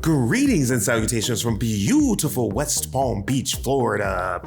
Greetings and salutations from beautiful West Palm Beach, Florida.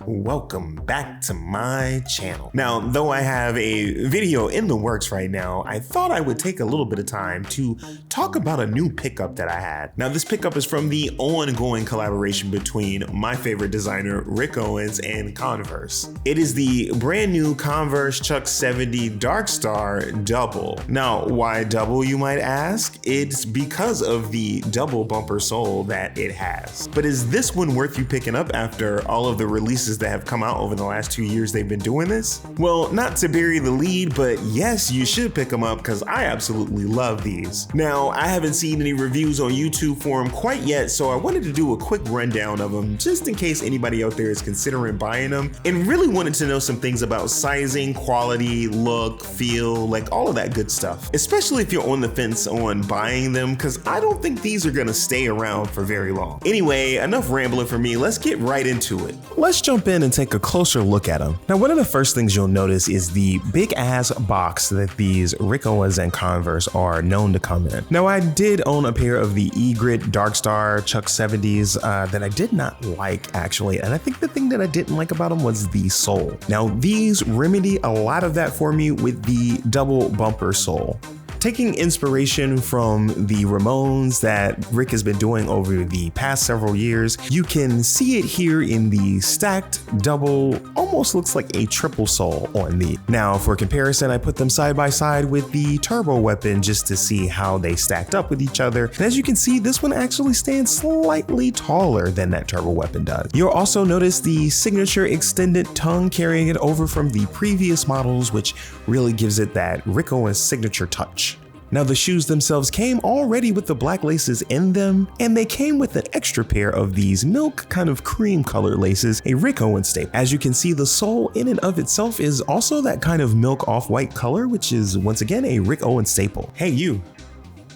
Welcome back to my channel. Now, though I have a video in the works right now, I thought I would take a little bit of time to talk about a new pickup that I had. Now, this pickup is from the ongoing collaboration between my favorite designer, Rick Owens, and Converse. It is the brand new Converse Chuck 70 Drkstar Double. Now, why double, you might ask? It's because of the double bumper sole that it has. But is this one worth you picking up after all of the releases that have come out over the last 2 years they've been doing this? Well, not to bury the lead, but yes, you should pick them up because I absolutely love these. Now, I haven't seen any reviews on YouTube for them quite yet, so I wanted to do a quick rundown of them just in case anybody out there is considering buying them and really wanted to know some things about sizing, quality, look, feel, like all of that good stuff. Especially if you're on the fence on buying them, because I don't think these are gonna stay around for very long. Anyway, enough rambling for me, let's get right into it. Let's jump in and take a closer look at them. Now, one of the first things you'll notice is the big ass box that these Rick Owens and Converse are known to come in. Now, I did own a pair of the E-Grit Drkstar Chuck 70's that I did not like actually, and I think the thing that I didn't like about them was the sole. Now, these remedy a lot of that for me with the double bumper sole. Taking inspiration from the Ramones that Rick has been doing over the past several years, you can see it here in the stacked double, almost looks like a triple sole on the. Now, for comparison, I put them side by side with the Turbo Weapon just to see how they stacked up with each other. And as you can see, this one actually stands slightly taller than that Turbo Weapon does. You'll also notice the signature extended tongue carrying it over from the previous models, which really gives it that Rick Owens signature touch. Now, the shoes themselves came already with the black laces in them, and they came with an extra pair of these milk kind of cream color laces, a Rick Owens staple. As you can see, the sole in and of itself is also that kind of milk off-white color, which is once again a Rick Owens staple. Hey, you.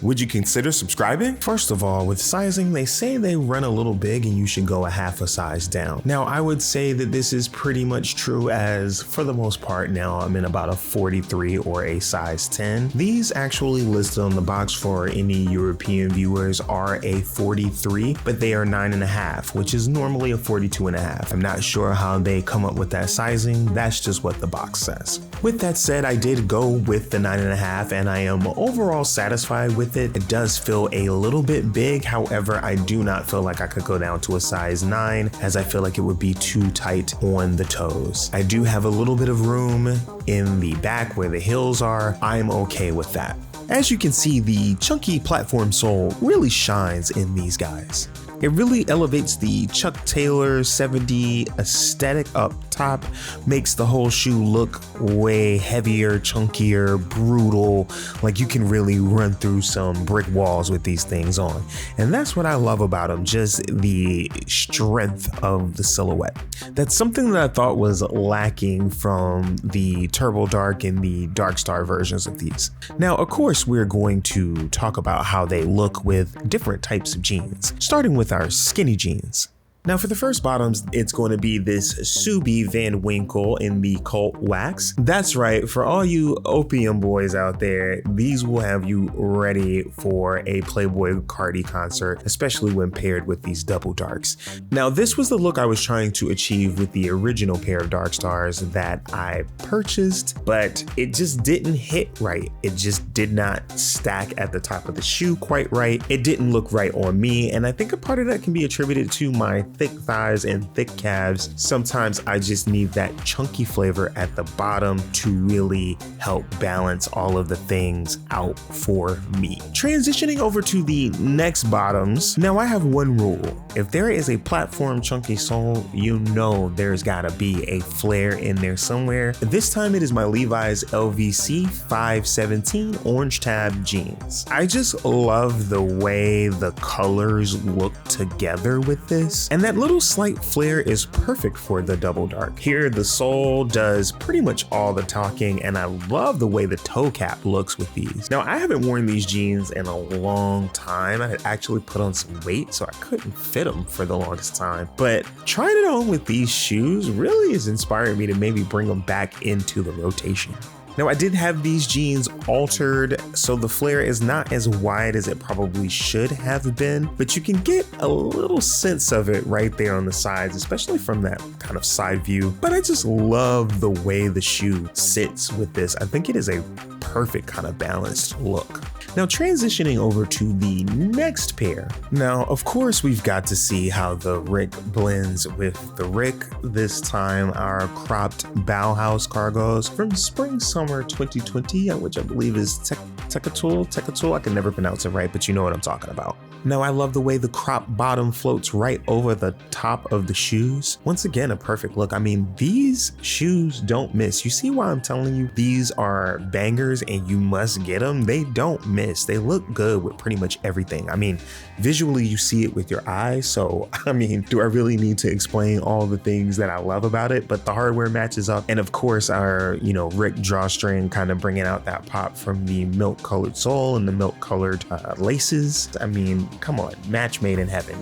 Would you consider subscribing? First of all, with sizing, they say they run a little big and you should go a half a size down. Now, I would say that this is pretty much true, as for the most part now I'm in about a 43 or a size 10. These actually listed on the box for any European viewers are a 43, but they are 9.5, which is normally a 42.5. I'm not sure how they come up with that sizing. That's just what the box says. With that said, I did go with the 9.5 and I am overall satisfied with it. It does feel a little bit big. However, I do not feel like I could go down to a size 9, as I feel like it would be too tight on the toes. I do have a little bit of room in the back where the heels are. I'm okay with that. As you can see, the chunky platform sole really shines in these guys. It really elevates the Chuck Taylor 70 aesthetic up top, makes the whole shoe look way heavier, chunkier, brutal, like you can really run through some brick walls with these things on. And that's what I love about them, just the strength of the silhouette. That's something that I thought was lacking from the Turbo Dark and the Drkstar versions of these. Now, of course, we're going to talk about how they look with different types of jeans, starting with our skinny jeans. Now, for the first bottoms, it's going to be this Subi Van Winkle in the Cult Wax. That's right, for all you opium boys out there, these will have you ready for a Playboi Carti concert, especially when paired with these double darks. Now, this was the look I was trying to achieve with the original pair of Drkstars that I purchased, but it just didn't hit right. It just did not stack at the top of the shoe quite right. It didn't look right on me, and I think a part of that can be attributed to my thick thighs and thick calves. Sometimes I just need that chunky flavor at the bottom to really help balance all of the things out for me. Transitioning over to the next bottoms. Now, I have one rule. If there is a platform chunky sole, you know there's gotta be a flare in there somewhere. This time it is my Levi's LVC 517 orange tab jeans. I just love the way the colors look together with this, and that little slight flare is perfect for the double dark. Here, the sole does pretty much all the talking, and I love the way the toe cap looks with these. Now, I haven't worn these jeans in a long time. I had actually put on some weight, so I couldn't fit them for the longest time. But trying it on with these shoes really is inspiring me to maybe bring them back into the rotation. Now I did have these jeans altered, so the flare is not as wide as it probably should have been, but you can get a little sense of it right there on the sides, especially from that kind of side view. But I just love the way the shoe sits with this. I think it is a perfect kind of balanced look. Now transitioning over to the next pair. Now, of course, we've got to see how the Rick blends with the Rick. This time our cropped Bauhaus cargos from spring summer 2020, which I believe is Tekatul. I can never pronounce it right, but you know what I'm talking about. Now I love the way the crop bottom floats right over the top of the shoes. Once again, a perfect look. I mean, these shoes don't miss. You see why I'm telling you these are bangers and you must get them? They don't miss. They look good with pretty much everything. I mean, visually you see it with your eyes. So, I mean, do I really need to explain all the things that I love about it? But the hardware matches up. And of course, our, Rick drawstring kind of bringing out that pop from the milk colored sole and the milk colored laces. I mean, come on, match made in heaven.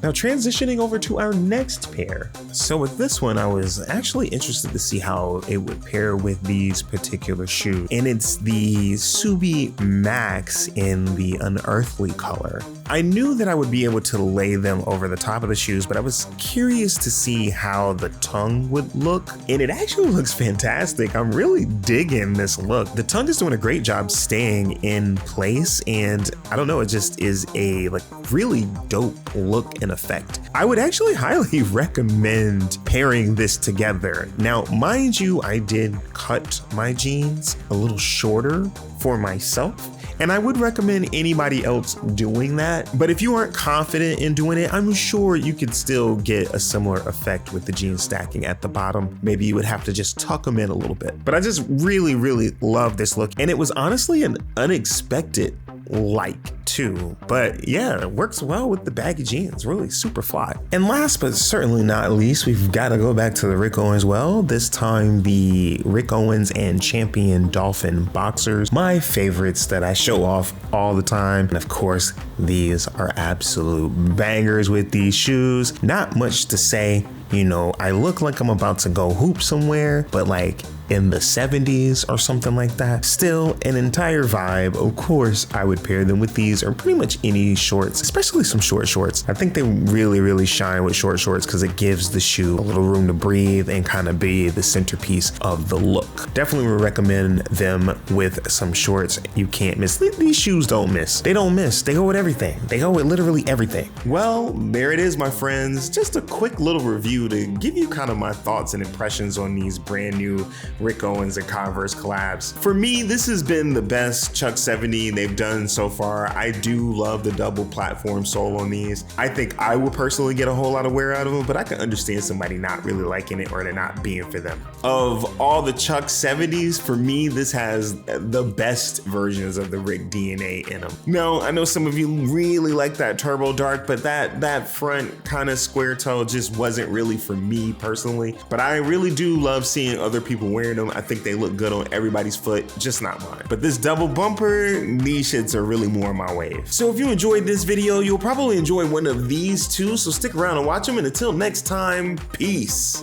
Now transitioning over to our next pair. So with this one, I was actually interested to see how it would pair with these particular shoes. And it's the Subi Max in the unearthly color. I knew that I would be able to lay them over the top of the shoes, but I was curious to see how the tongue would look. And it actually looks fantastic. I'm really digging this look. The tongue is doing a great job staying in place. And I don't know, it just is a really dope look and effect. I would actually highly recommend pairing this together. Now, mind you, I did cut my jeans a little shorter for myself, and I would recommend anybody else doing that. But if you aren't confident in doing it, I'm sure you could still get a similar effect with the jeans stacking at the bottom. Maybe you would have to just tuck them in a little bit. But I just really, really love this look. And it was honestly an unexpected too. But yeah, it works well with the baggy jeans, really super fly. And last but certainly not least, we've got to go back to the Rick Owens well. This time the Rick Owens and Champion Dolphin boxers, my favorites that I show off all the time. And of course, these are absolute bangers with these shoes. Not much to say. I look like I'm about to go hoop somewhere, but in the 70s or something like that. Still an entire vibe. Of course, I would pair them with these or pretty much any shorts, especially some short shorts. I think they really, really shine with short shorts because it gives the shoe a little room to breathe and kind of be the centerpiece of the look. Definitely would recommend them with some shorts. You can't miss. These shoes don't miss. They don't miss. They go with everything. They go with literally everything. Well, there it is, my friends. Just a quick little review to give you kind of my thoughts and impressions on these brand new Rick Owens and Converse collabs. For me, this has been the best Chuck 70 they've done so far. I do love the double platform sole on these. I think I will personally get a whole lot of wear out of them, but I can understand somebody not really liking it or they're not being for them. Of all the Chuck 70s, for me, this has the best versions of the Rick DNA in them. Now, I know some of you really like that turbo dark, but that front kind of square toe just wasn't really for me personally. But I really do love seeing other people wearing them. I think they look good on everybody's foot, just not mine. But this double bumper, these shits are really more my wave. So if you enjoyed this video, you'll probably enjoy one of these too. So stick around and watch them. And until next time, peace.